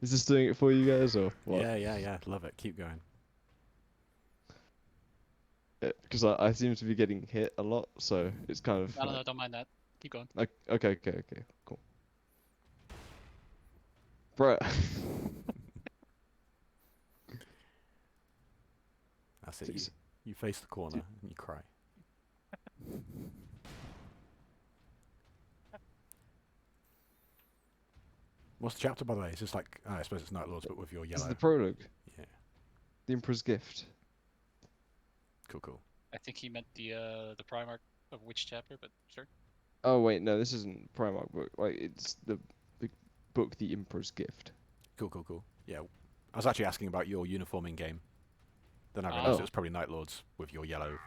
Is this doing it for you guys or what? Yeah. Love it. Keep going. Because I seem to be getting hit a lot, so it's kind of No, no, like, no, don't mind that. Keep going. okay, cool. Bro, That's it. You face the corner and you cry. What's the chapter, by the way? It's just like I suppose it's Night Lords, but with your this is yellow. the prologue, Yeah. the Emperor's Gift. Cool. I think he meant the Primarch of which chapter, but sure. Oh wait, no, this isn't Primarch book. Like it's the book, The Emperor's Gift. Cool. Yeah. I was actually asking about your uniforming game. Then I realised it Ah, Oh was probably Night Lords with your yellow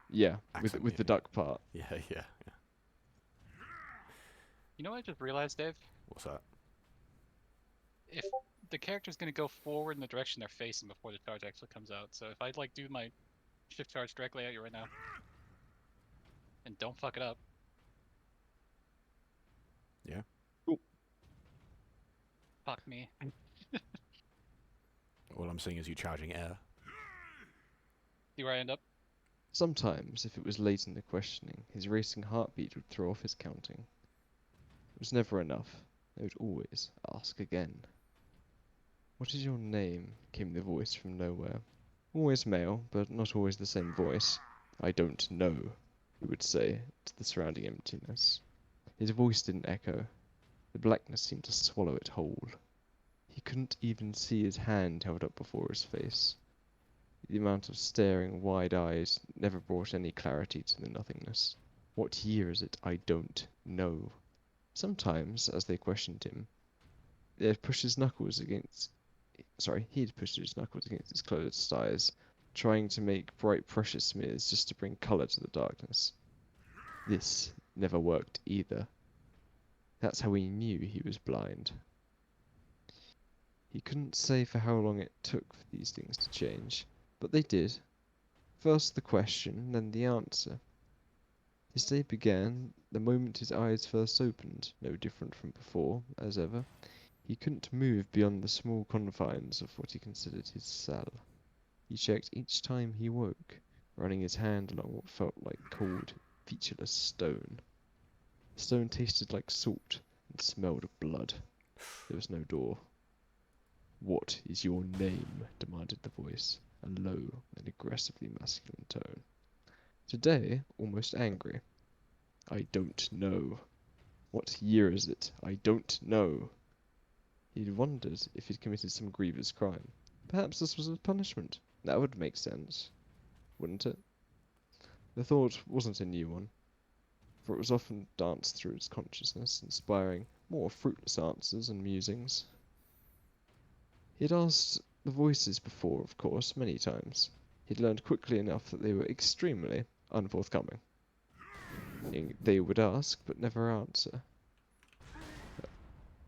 yeah, accent. with the duck part. Yeah. you know what I just realized, Dave? What's that? If the character's gonna go forward in the direction they're facing before the charge actually comes out, so if I like do my shift charge directly at you right now, and don't fuck it up, Yeah. Cool. fuck me. All I'm seeing is you charging air. See where I end up? Sometimes, if it was late in the questioning, his racing heartbeat would throw off his counting. It was never enough. They would always ask again. What is your name? Came the voice from nowhere. Always male, but not always the same voice. I don't know, he would say to the surrounding emptiness. His voice didn't echo. The blackness seemed to swallow it whole. He couldn't even see his hand held up before his face. The amount of staring, wide eyes never brought any clarity to the nothingness. What year is it? I don't know. Sometimes, as they questioned him, they'd push his knuckles against. Sorry, he'd pushed his knuckles against his closed eyes, trying to make bright pressure smears just to bring colour to the darkness. This never worked either. That's how he knew he was blind. He couldn't say for how long it took for these things to change, but they did. First the question, then the answer. His day began the moment his eyes first opened, no different from before, as ever. He couldn't move beyond the small confines of what he considered his cell. He checked each time he woke, running his hand along what felt like cold, featureless stone. The stone tasted like salt and smelled of blood. There was no door. What is your name? Demanded the voice, a low and aggressively masculine tone. Today, almost angry. I don't know. What year is it? I don't know. He'd wondered if he'd committed some grievous crime. Perhaps this was a punishment. That would make sense, wouldn't it? The thought wasn't a new one, for it was often danced through his consciousness, inspiring more fruitless answers and musings. He'd asked the voices before, of course, many times. He'd learned quickly enough that they were extremely unforthcoming. They would ask, but never answer.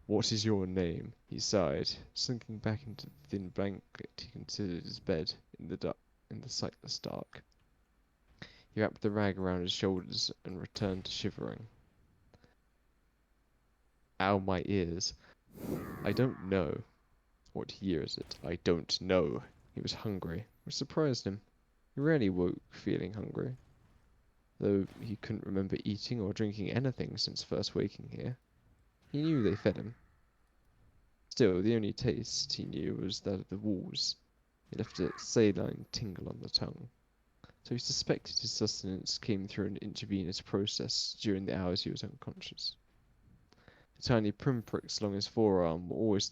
What is your name? He sighed, sinking back into the thin blanket he considered his bed in the sightless dark. He wrapped the rag around his shoulders and returned to shivering. Ow, my ears. I don't know. What year is it? I don't know. He was hungry, which surprised him. He rarely woke feeling hungry, though he couldn't remember eating or drinking anything since first waking here. He knew they fed him. Still, the only taste he knew was that of the walls. It left a saline tingle on the tongue. So he suspected his sustenance came through an intravenous process during the hours he was unconscious. The tiny pinpricks along his forearm were always